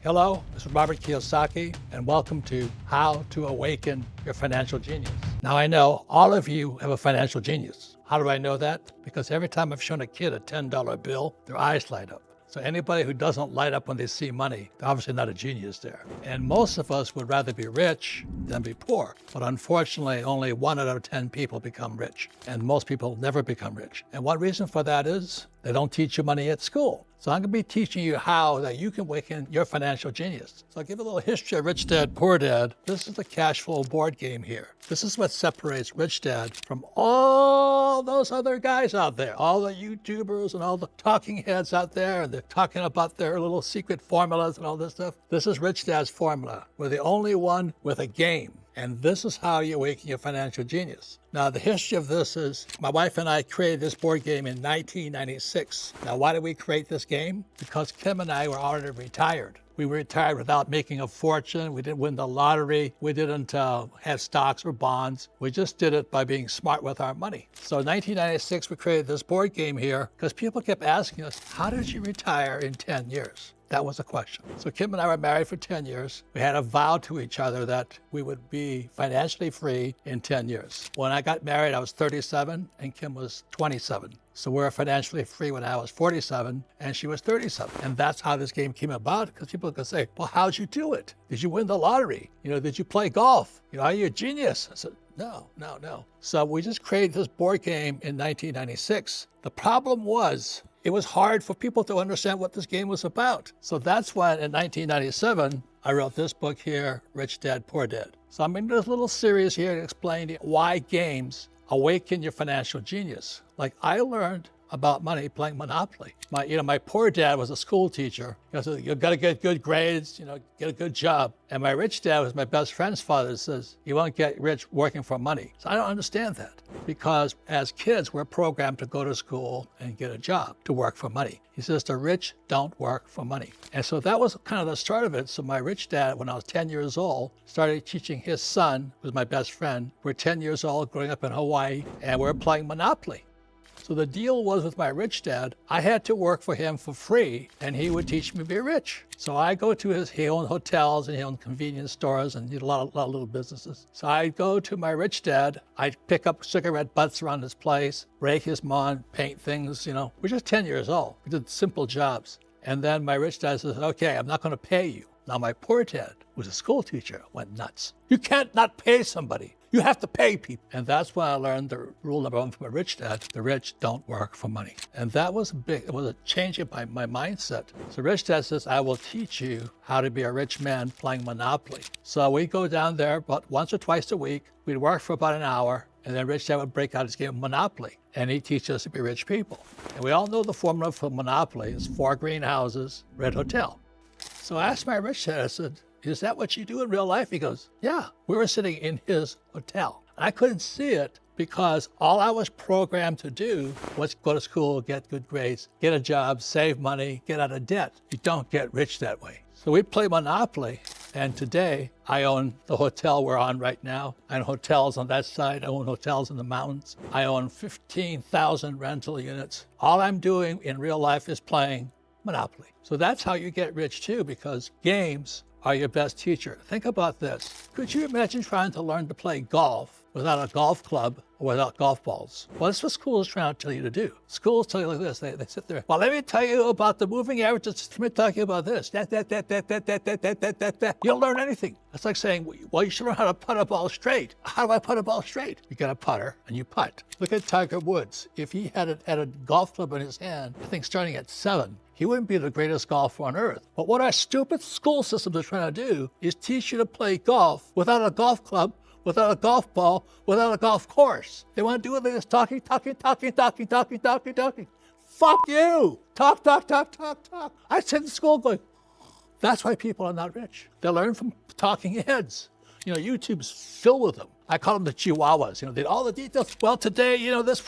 Hello, this is Robert Kiyosaki, and welcome to How to Awaken Your Financial Genius. Now, I know all of you have a financial genius. How do I know that? Because every time I've shown a kid a $10 bill, their eyes light up. So anybody who doesn't light up when they see money, they're obviously not a genius there. And most of us would rather be rich than be poor. But unfortunately, only 1 out of 10 people become rich. And most people never become rich. And one reason for that is they don't teach you money at school. So I'm going to be teaching you how that you can awaken your financial genius. So I'll give a little history of Rich Dad, Poor Dad. This is the Cashflow board game here. This is what separates Rich Dad from all those other guys out there, all the YouTubers and all the talking heads out there, and they're talking about their little secret formulas and all this stuff. This is Rich Dad's formula. We're the only one with a game. And this is how you awaken your financial genius. Now, the history of this is my wife and I created this board game in 1996. Now, why did we create this game? Because Kim and I were already retired. We were retired without making a fortune. We didn't win the lottery. We didn't have stocks or bonds. We just did it by being smart with our money. So in 1996, we created this board game here because people kept asking us, how did you retire in 10 years? That was the question. So Kim and I were married for 10 years. We had a vow to each other that we would be financially free in 10 years. When I got married, I was 37 and Kim was 27. So we were financially free when I was 47 and she was 37. And that's how this game came about, because people could say, well, how'd you do it? Did you win the lottery? Did you play golf? Are you a genius? I said, no. So we just created this board game in 1996. The problem was, it was hard for people to understand what this game was about. So that's when, in 1997, I wrote this book here, Rich Dad, Poor Dad. So I'm in this little series here to explain why games awaken your financial genius. Like, I learned about money playing Monopoly. My poor dad was a school teacher. So you got to get good grades, get a good job. And my rich dad was my best friend's father, says, you won't get rich working for money. So I don't understand that, because as kids, we're programmed to go to school and get a job, to work for money. He says the rich don't work for money. And so that was kind of the start of it. So my rich dad, when I was 10 years old, started teaching his son, who was my best friend. We're 10 years old, growing up in Hawaii, and we're playing Monopoly. So the deal was, with my rich dad, I had to work for him for free and he would teach me to be rich. So I go to he owned hotels and he owned convenience stores and did a lot of little businesses. So I go to my rich dad, I'd pick up cigarette butts around his place, rake his lawn, paint things, We're just 10 years old. We did simple jobs. And then my rich dad says, okay, I'm not going to pay you. Now my poor dad, who was a school teacher, went nuts. You can't not pay somebody. You have to pay people. And that's when I learned the rule number 1 from a rich dad: the rich don't work for money. And that was it was a change in my mindset. So rich dad says, I will teach you how to be a rich man playing Monopoly. So we go down there about once or twice a week. We'd work for about an hour, and then rich dad would break out his game of Monopoly, and he'd teach us to be rich people. And we all know the formula for Monopoly is 4 green houses, red hotel. So I asked my rich dad, I said, is that what you do in real life? He goes, yeah. We were sitting in his hotel. I couldn't see it because all I was programmed to do was go to school, get good grades, get a job, save money, get out of debt. You don't get rich that way. So we play Monopoly, and today I own the hotel we're on right now. I own hotels on that side. I own hotels in the mountains. I own 15,000 rental units. All I'm doing in real life is playing Monopoly. So that's how you get rich too, because games are your best teacher. Think about this. Could you imagine trying to learn to play golf without a golf club or without golf balls? Well, that's what schools are trying to tell you to do. Schools tell you like this. They sit there. Well, let me tell you about the moving averages. Let me talk to you about this. That. You don't learn anything. That's like saying, well, you should learn how to putt a ball straight. How do I putt a ball straight? You get a putter and you putt. Look at Tiger Woods. If he had a golf club in his hand, I think starting at 7, he wouldn't be the greatest golfer on earth. But what our stupid school systems are trying to do is teach you to play golf without a golf club, without a golf ball, without a golf course. They want to do it like this, talking. Fuck you. Talk. I sent to school going, that's why people are not rich. They learn from talking heads. YouTube's filled with them. I call them the chihuahuas. They all the details. Well, today, this.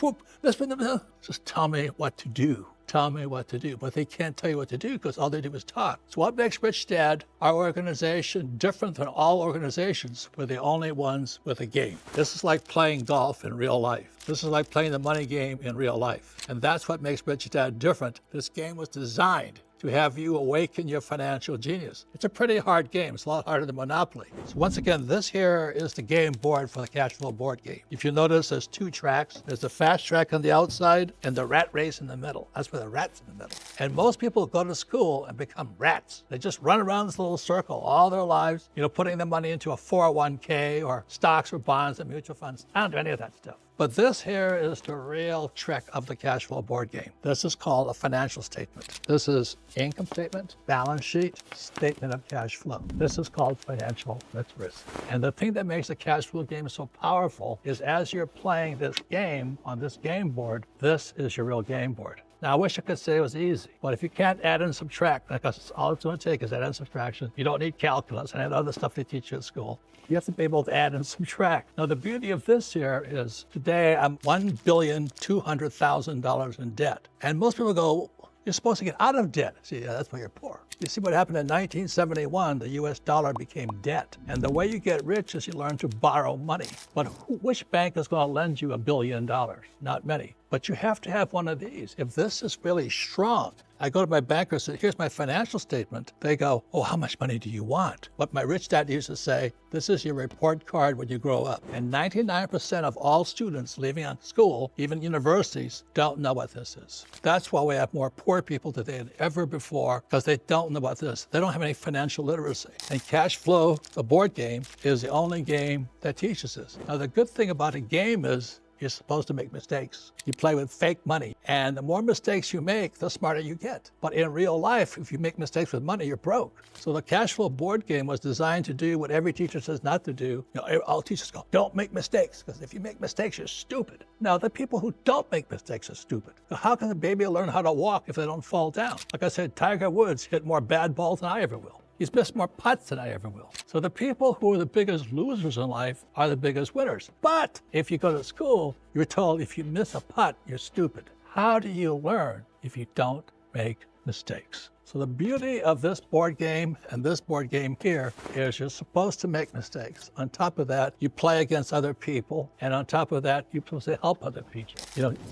Just tell me what to do. Tell me what to do. But they can't tell you what to do because all they do is talk. So what makes Rich Dad, our organization, different than all organizations? We're the only ones with a game. This is like playing golf in real life. This is like playing the money game in real life. And that's what makes Rich Dad different. This game was designed to have you awaken your financial genius. It's a pretty hard game. It's a lot harder than Monopoly. So once again, this here is the game board for the Cashflow board game. If you notice, there's two tracks. There's the fast track on the outside and the rat race in the middle. That's where the rat's in the middle. And most people go to school and become rats. They just run around this little circle all their lives, putting their money into a 401k or stocks or bonds and mutual funds. I don't do any of that stuff. But this here is the real trick of the cash flow board game. This is called a financial statement. This is income statement, balance sheet, statement of cash flow. This is called financial risk. And the thing that makes the cash flow game so powerful is as you're playing this game on this game board, this is your real game board. Now, I wish I could say it was easy, but if you can't add and subtract, because all it's going to take is add and subtraction, you don't need calculus and other stuff they teach you at school. You have to be able to add and subtract. Now, the beauty of this here is today I'm $1,200,000 in debt. And most people go, you're supposed to get out of debt. See, that's why you're poor. You see what happened in 1971, the US dollar became debt. And the way you get rich is you learn to borrow money. But which bank is going to lend you $1 billion? Not many. But you have to have one of these. If this is really strong, I go to my banker and say, here's my financial statement. They go, oh, how much money do you want? What my rich dad used to say, this is your report card when you grow up. And 99% of all students leaving on school, even universities, don't know what this is. That's why we have more poor people today than ever before, because they don't know about this. They don't have any financial literacy. And cash flow, the board game, is the only game that teaches this. Now, the good thing about a game is you're supposed to make mistakes. You play with fake money. And the more mistakes you make, the smarter you get. But in real life, if you make mistakes with money, you're broke. So the cash flow board game was designed to do what every teacher says not to do. All teachers go, don't make mistakes, because if you make mistakes, you're stupid. Now, the people who don't make mistakes are stupid. So how can a baby learn how to walk if they don't fall down? Like I said, Tiger Woods hit more bad balls than I ever will. He's missed more putts than I ever will. So the people who are the biggest losers in life are the biggest winners. But if you go to school, you're told if you miss a putt, you're stupid. How do you learn if you don't make mistakes? So the beauty of this board game and this board game here is you're supposed to make mistakes. On top of that, you play against other people. And on top of that, you're supposed to help other people.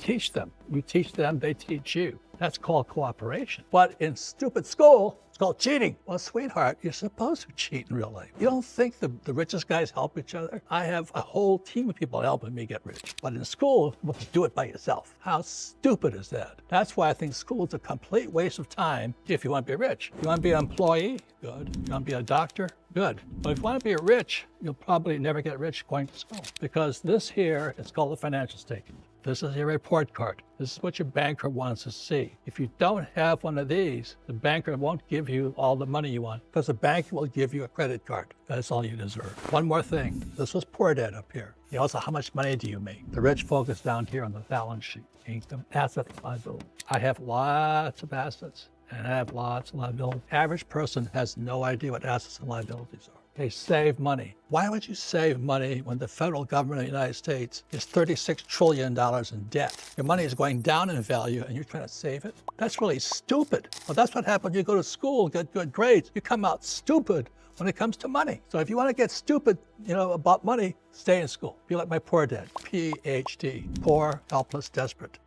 Teach them. You teach them, they teach you. That's called cooperation. But in stupid school, it's called cheating. Well, sweetheart, you're supposed to cheat in real life. You don't think the richest guys help each other? I have a whole team of people helping me get rich. But in school, you must do it by yourself. How stupid is that? That's why I think school is a complete waste of time if you want to be rich. You want to be an employee? Good. You want to be a doctor? Good. But if you want to be rich, you'll probably never get rich going to school. Because this here is called a financial statement. This is your report card. This is what your banker wants to see. If you don't have one of these, the banker won't give you all the money you want, because the bank will give you a credit card. That's all you deserve. One more thing. This was poor dad up here. He also, how much money do you make? The rich focus down here on the balance sheet. Income, assets, liability. I have lots of assets and I have lots of liabilities. Average person has no idea what assets and liabilities are. They save money. Why would you save money when the federal government of the United States is $36 trillion in debt? Your money is going down in value and you're trying to save it? That's really stupid. Well, that's what happens when you go to school, get good grades. You come out stupid when it comes to money. So if you want to get stupid, about money, stay in school. Be like my poor dad, PhD, poor, helpless, desperate.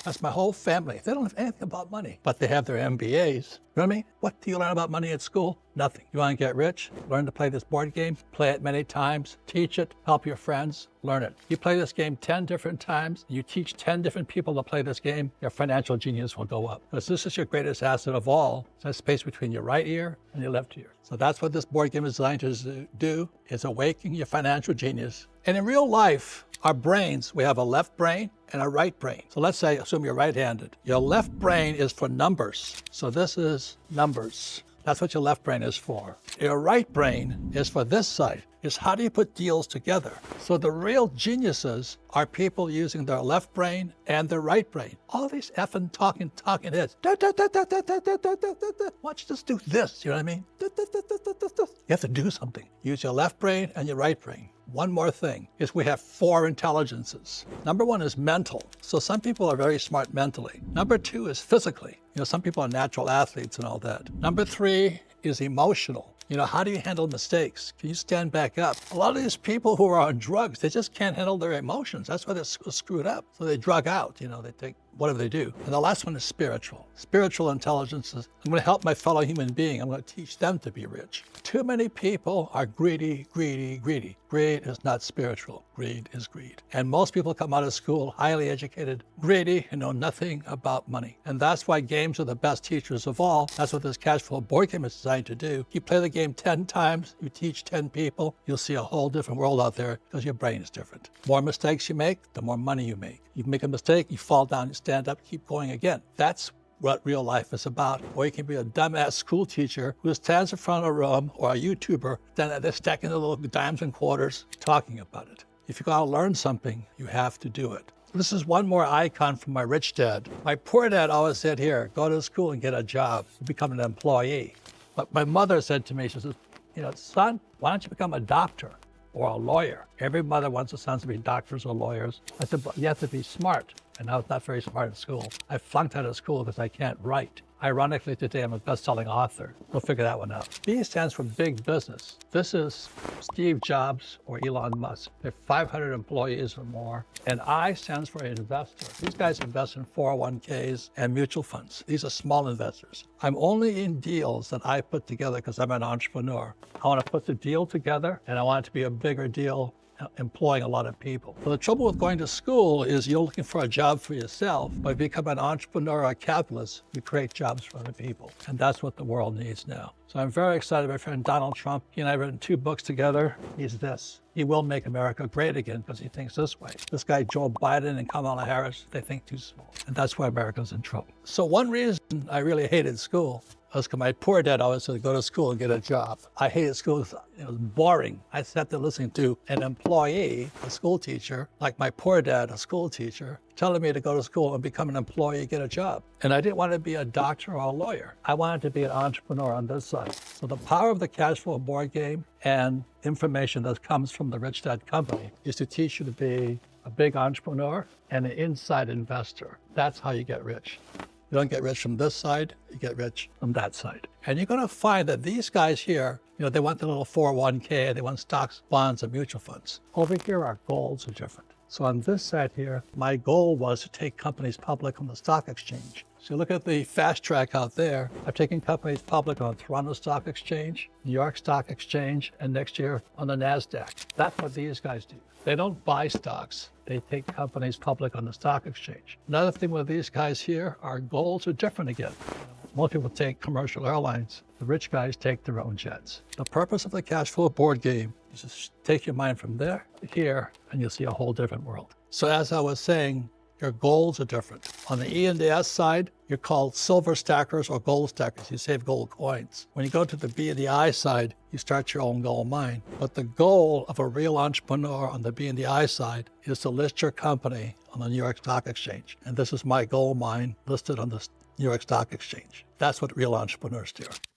That's my whole family. They don't have anything about money, but they have their MBAs. You know what I mean? What do you learn about money at school? Nothing. You want to get rich? Learn to play this board game, play it many times, teach it, help your friends, learn it. You play this game 10 different times, you teach 10 different people to play this game, your financial genius will go up. Because this is your greatest asset of all. It's that space between your right ear and your left ear. So that's what this board game is designed to do, is awaken your financial genius. And in real life, our brains, we have a left brain and a right brain. So let's say, assume you're right-handed. Your left brain is for numbers. So this is numbers. That's what your left brain is for. Your right brain is for this side, is how do you put deals together? So the real geniuses are people using their left brain and their right brain. All these effing talking heads. Why don't you just do this, you know what I mean? You have to do something. Use your left brain and your right brain. One more thing is we have 4 intelligences. Number 1 is mental. So some people are very smart mentally. Number 2 is physically. Some people are natural athletes and all that. Number 3 is emotional. How do you handle mistakes? Can you stand back up? A lot of these people who are on drugs, they just can't handle their emotions. That's why they're screwed up. So they drug out, they take what do they do? And the last one is spiritual. Spiritual intelligence is, I'm going to help my fellow human being. I'm going to teach them to be rich. Too many people are greedy, greedy, greedy. Greed is not spiritual. Greed is greed. And most people come out of school highly educated, greedy, and know nothing about money. And that's why games are the best teachers of all. That's what this Cashflow board game is designed to do. You play the game 10 times, you teach 10 people, you'll see a whole different world out there because your brain is different. The more mistakes you make, the more money you make. You make a mistake, you fall down, you stand up, keep going again. That's what real life is about. Or you can be a dumbass school teacher who stands in front of a room, or a YouTuber, then they're stacking the little dimes and quarters talking about it. If you're going to learn something, you have to do it. This is one more icon from my rich dad. My poor dad always said, here, go to school and get a job, become an employee. But my mother said to me, she says, son, why don't you become a doctor or a lawyer? Every mother wants her sons to be doctors or lawyers. I said, but you have to be smart. And I was not very smart in school. I flunked out of school because I can't write. Ironically, today I'm a best-selling author. We'll figure that one out. B stands for big business. This is Steve Jobs or Elon Musk. They're 500 employees or more. And I stands for investor. These guys invest in 401ks and mutual funds. These are small investors. I'm only in deals that I put together because I'm an entrepreneur. I want to put the deal together, and I want it to be a bigger deal, employing a lot of people. But the trouble with going to school is you're looking for a job for yourself. But if you become an entrepreneur or a capitalist, you create jobs for other people. And that's what the world needs now. So I'm very excited. My friend Donald Trump, he and I have written 2 books together. He's this. He will make America great again because he thinks this way. This guy, Joe Biden and Kamala Harris, they think too small. And that's why America's in trouble. So one reason I really hated school was because my poor dad always said, go to school and get a job. I hated school because it was boring. I sat there listening to an employee, a school teacher, like my poor dad, a school teacher, telling me to go to school and become an employee, get a job. And I didn't want to be a doctor or a lawyer. I wanted to be an entrepreneur on this side. So the power of the Cashflow board game and information that comes from the Rich Dad Company is to teach you to be a big entrepreneur and an inside investor. That's how you get rich. You don't get rich from this side, you get rich from that side. And you're going to find that these guys here, they want the little 401k, they want stocks, bonds, and mutual funds. Over here, our goals are different. So on this side here, my goal was to take companies public on the stock exchange. So look at the fast track out there. I've taken companies public on Toronto Stock Exchange, New York Stock Exchange, and next year on the NASDAQ. That's what these guys do. They don't buy stocks. They take companies public on the stock exchange. Another thing with these guys here, our goals are different again. Most people take commercial airlines. The rich guys take their own jets. The purpose of the Cashflow board game is to take your mind from there to here, and you'll see a whole different world. So as I was saying, your goals are different. On the E and the S side, you're called silver stackers or gold stackers. You save gold coins. When you go to the B and the I side, you start your own gold mine. But the goal of a real entrepreneur on the B and the I side is to list your company on the New York Stock Exchange. And this is my gold mine listed on the New York Stock Exchange. That's what real entrepreneurs do.